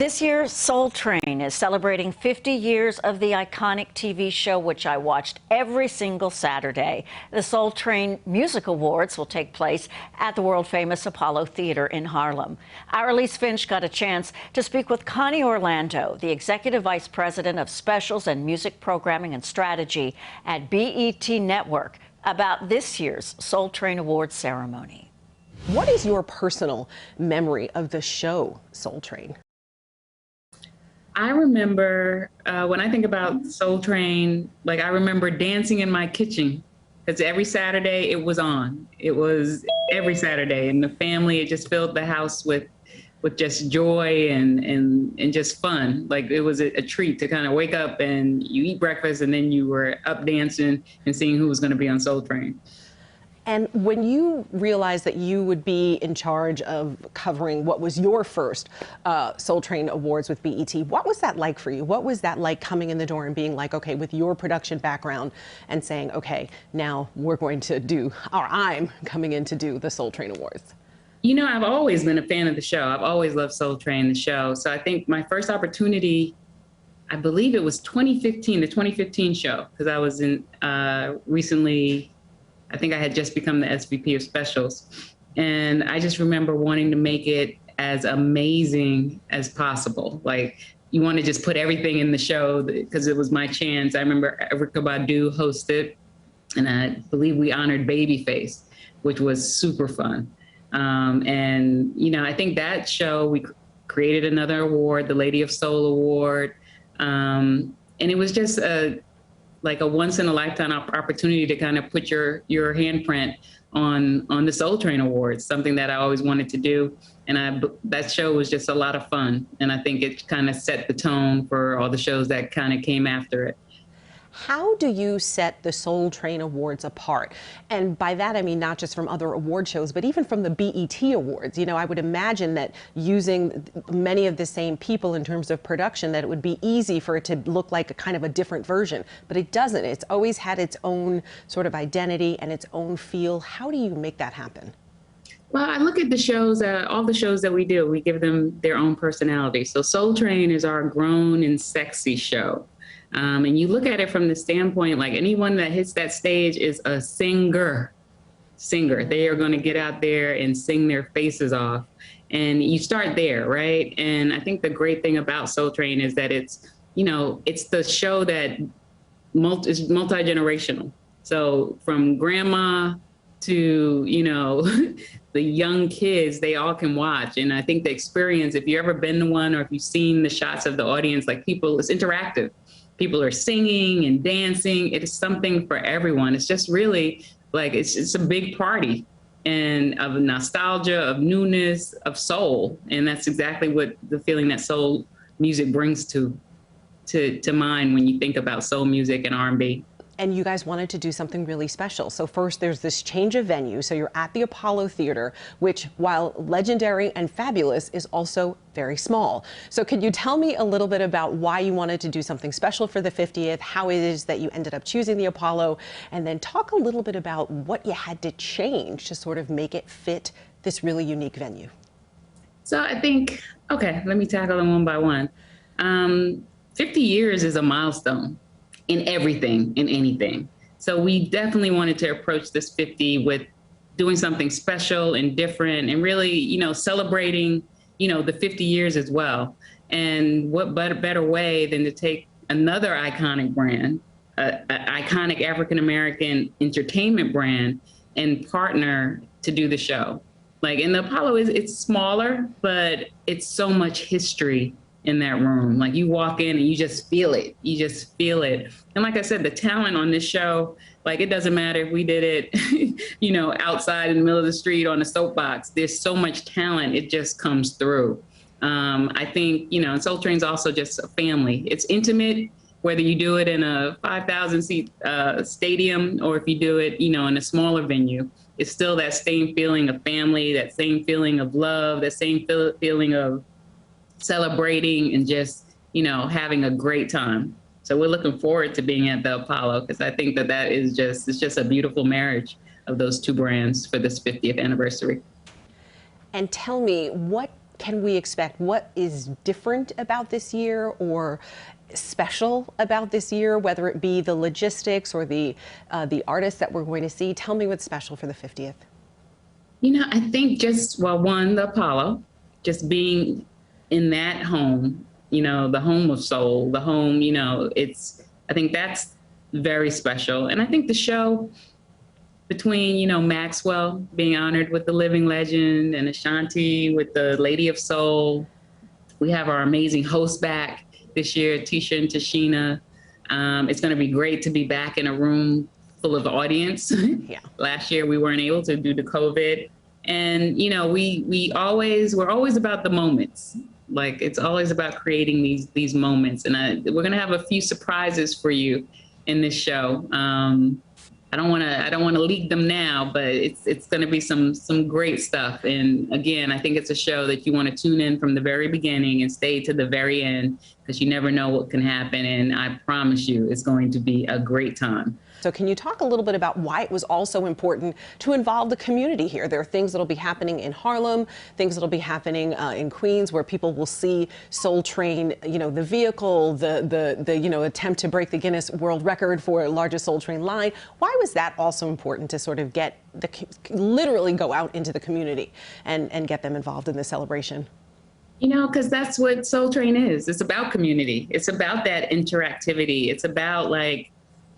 This year, Soul Train is celebrating 50 years of the iconic TV show, which I watched every single Saturday. The Soul Train Music Awards will take place at the world-famous Apollo Theater in Harlem. Our Elise Finch got a chance to speak with Connie Orlando, the Executive Vice President of Specials and Music Programming and Strategy at BET Network, about this year's Soul Train Awards ceremony. What is your personal memory of the show, Soul Train? I remember when I think about Soul Train, like I remember dancing in my kitchen because every Saturday it was on. It was every Saturday, and the family, it just filled the house with just joy and just fun. Like it was a treat to kind of wake up and you eat breakfast and then you were up dancing and seeing who was going to be on Soul Train. And when you realized that you would be in charge of covering what was your first Soul Train Awards with BET, what was that like for you? What was that like coming in the door and being like, okay, with your production background and saying, okay, now we're going to do, or I'm coming in to do the Soul Train Awards? You know, I've always been a fan of the show. I've always loved Soul Train, the show. So I think my first opportunity, I believe it was 2015, the 2015 show, because I was in recently, I think I had just become the SVP of Specials. And I just remember wanting to make it as amazing as possible. Like, you want to just put everything in the show because it was my chance. I remember Erykah Badu hosted, and I believe we honored Babyface, which was super fun. And, you know, I think that show, we created another award, the Lady of Soul Award. And it was just like a once-in-a-lifetime opportunity to kind of put your handprint on the Soul Train Awards, something that I always wanted to do. And that show was just a lot of fun. And I think it kind of set the tone for all the shows that kind of came after it. How do you set the Soul Train Awards apart? And by that, I mean not just from other award shows, but even from the BET Awards. You know, I would imagine that using many of the same people in terms of production, that it would be easy for it to look like a kind of a different version, but it doesn't. It's always had its own sort of identity and its own feel. How do you make that happen? Well, I look at the shows, all the shows that we do, we give them their own personality. So Soul Train is our grown and sexy show. And you look at it from the standpoint, like anyone that hits that stage is a singer. They are going to get out there and sing their faces off. And you start there, right? And I think the great thing about Soul Train is that it's, you know, it's the show that is multi-generational. So from grandma to, you know, the young kids, they all can watch. And I think the experience, if you've ever been to one or if you've seen the shots of the audience, like people, it's interactive. People are singing and dancing. It is something for everyone. It's just really like, it's a big party and of nostalgia, of newness, of soul. And that's exactly what the feeling that soul music brings to mind when you think about soul music and R&B. And you guys wanted to do something really special. So first, there's this change of venue. So you're at the Apollo Theater, which, while legendary and fabulous, is also very small. So could you tell me a little bit about why you wanted to do something special for the 50th, how it is that you ended up choosing the Apollo, and then talk a little bit about what you had to change to sort of make it fit this really unique venue? So I think, okay, let me tackle them one by one. 50 years is a milestone. In everything, in anything. So we definitely wanted to approach this 50 with doing something special and different and really, you know, celebrating, you know, the 50 years as well. And what better way than to take another iconic brand, an iconic African-American entertainment brand, and partner to do the show. Like, and the Apollo it's smaller, but it's so much history in that room. Like, you walk in and you just feel it. You just feel it. And like I said, the talent on this show, like, it doesn't matter if we did it, you know, outside in the middle of the street on a soapbox. There's so much talent. It just comes through. I think, you know, Soul Train's also just a family. It's intimate, whether you do it in a 5,000 seat stadium or if you do it, you know, in a smaller venue. It's still that same feeling of family, that same feeling of love, that same feeling of celebrating and just, you know, having a great time. So we're looking forward to being at the Apollo because I think that is just, it's just a beautiful marriage of those two brands for this 50th anniversary. And tell me, what can we expect? What is different about this year or special about this year, whether it be the logistics or the artists that we're going to see? Tell me what's special for the 50th. I think just, well, one, the Apollo, just being in that home, the home of soul, the home, I think that's very special. And I think the show between, Maxwell being honored with the living legend and Ashanti with the Lady of Soul. We have our amazing hosts back this year, Tisha and Tashina. It's going to be great to be back in a room full of audience. Yeah. Last year we weren't able to due to COVID. And, we're always about the moments. Like, it's always about creating these moments. And we're going to have a few surprises for you in this show. I don't want to leak them now, but it's going to be some great stuff. And again, I think it's a show that you want to tune in from the very beginning and stay to the very end, because you never know what can happen. And I promise you, it's going to be a great time. So can you talk a little bit about why it was also important to involve the community here? There are things that'll be happening in Harlem, things that'll be happening in Queens, where people will see Soul Train, the vehicle, the attempt to break the Guinness World Record for largest Soul Train line. Why was that also important to sort of literally go out into the community and get them involved in the celebration? Because that's what Soul Train is. It's about community. It's about that interactivity. It's about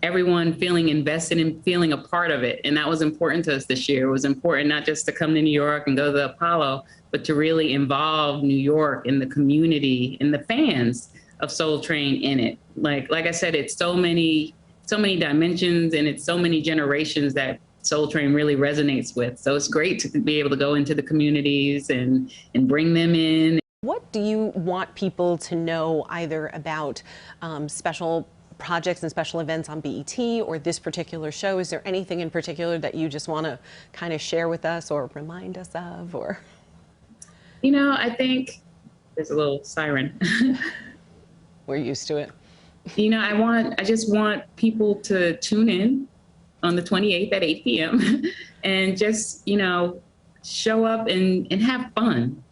everyone feeling invested and feeling a part of it. And that was important to us this year. It was important not just to come to New York and go to the Apollo, but to really involve New York and the community and the fans of Soul Train in it. Like I said, it's so many dimensions, and it's so many generations that Soul Train really resonates with. So it's great to be able to go into the communities and bring them in. What do you want people to know either about special projects and special events on BET or this particular show? Is there anything in particular that you just want to kind of share with us or remind us of? Or I think there's a little siren. We're used to it. I just want people to tune in on the 28th at 8 p.m. and just, show up and have fun.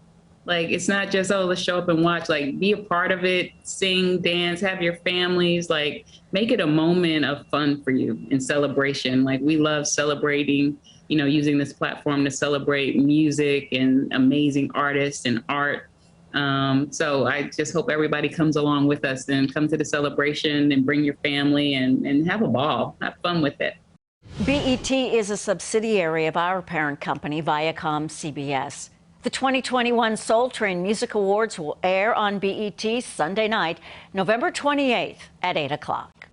It's not just, oh, let's show up and watch, be a part of it, sing, dance, have your families, make it a moment of fun for you and celebration. We love celebrating, using this platform to celebrate music and amazing artists and art. So I just hope everybody comes along with us and come to the celebration and bring your family and have a ball, have fun with it. BET is a subsidiary of our parent company, Viacom-CBS. The 2021 Soul Train Music Awards will air on BET Sunday night, November 28th at 8 o'clock.